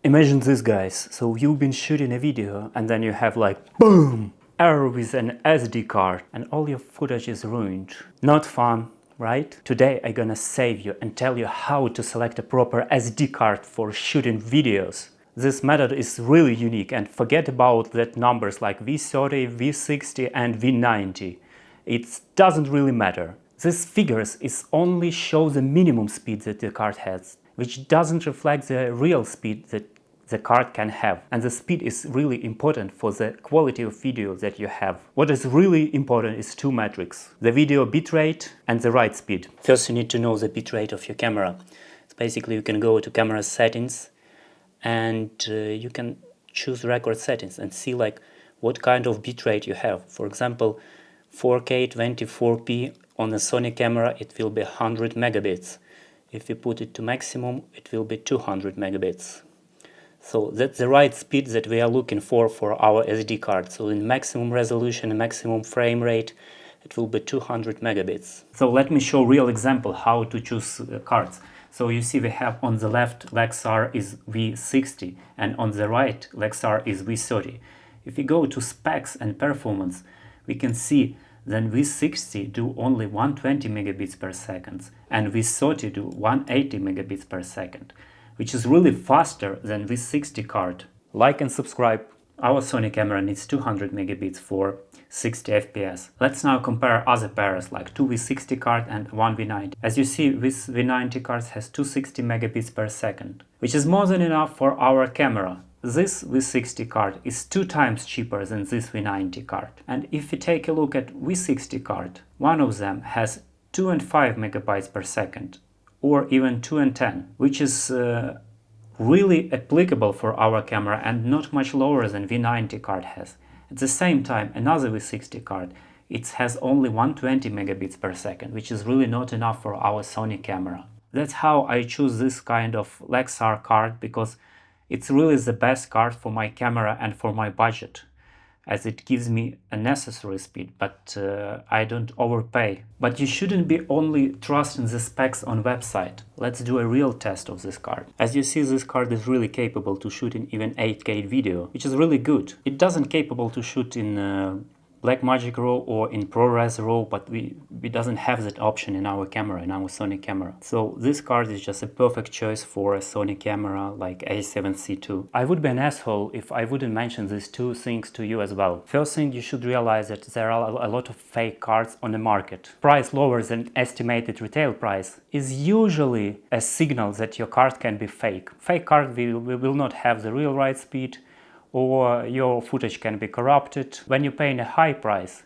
Imagine this, guys. So you've been shooting a video and then you have like boom, error with an SD card and all your footage is ruined. Not fun, right? Today I'm gonna save you and tell you how to select a proper SD card for shooting videos. This method is really unique, and forget about that numbers like V30, V60 and V90. It doesn't really matter. These figures only show the minimum speed that the card has, which doesn't reflect the real speed that the card can have. And the speed is really important for the quality of video that you have. What is really important is two metrics: the video bitrate and the write speed. First, you need to know the bitrate of your camera. So basically, you can go to camera settings and you can choose record settings and see like what kind of bitrate you have. For example, 4K 24p on a Sony camera, it will be 100 megabits. If you put it to maximum, it will be 200 megabits. So that's the right speed that we are looking for our SD card. So in maximum resolution and maximum frame rate, it will be 200 megabits. So let me show real example how to choose cards. So you see we have on the left Lexar is V60 and on the right Lexar is V30. If we go to specs and performance, we can see then V60 do only 120 megabits per second and V30 do 180 megabits per second, which is really faster than V60 card. Like and subscribe. Our Sony camera needs 200 megabits for 60 FPS. Let's now compare other pairs like two V60 card and one V90. As you see, this V90 card has 260 megabits per second, which is more than enough for our camera. This V60 card is 2 times cheaper than this V90 card. And if we take a look at V60 card, one of them has 2 and 5 megabytes per second, or even 2 and 10, which is really applicable for our camera and not much lower than V90 card has. At the same time, another V60 card, it has only 120 megabits per second, which is really not enough for our Sony camera. That's how I choose this kind of Lexar card, because it's really the best card for my camera and for my budget, as it gives me a necessary speed, but I don't overpay. But you shouldn't be only trusting the specs on website. Let's do a real test of this card. As you see, this card is really capable to shoot in even 8K video, which is really good. It doesn't capable to shoot in Blackmagic RAW or in ProRes RAW, but we doesn't have that option in our camera, in our Sony camera. So this card is just a perfect choice for a Sony camera like A7C II. I would be an asshole if I wouldn't mention these two things to you as well. First thing, you should realize that there are a lot of fake cards on the market. Price lower than estimated retail price is usually a signal that your card can be fake. Fake card will not have the real write speed, or your footage can be corrupted. When you're paying a high price,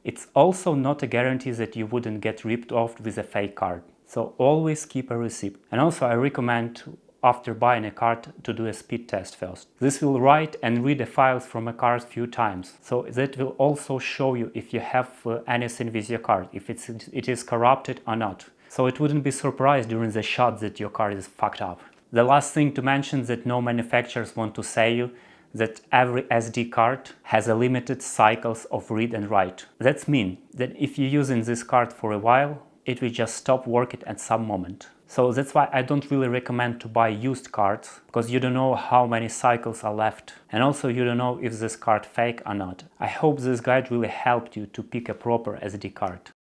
it's also not a guarantee that you wouldn't get ripped off with a fake card. So always keep a receipt. And also I recommend after buying a card to do a speed test first. This will write and read the files from a card a few times. So that will also show you if you have anything with your card, if it is corrupted or not. So it wouldn't be surprised during the shot that your card is fucked up. The last thing to mention is that no manufacturers want to say you that every SD card has a limited cycles of read and write. That means that if you're using this card for a while, it will just stop working at some moment. So that's why I don't really recommend to buy used cards, because you don't know how many cycles are left. And also you don't know if this card fake or not. I hope this guide really helped you to pick a proper SD card.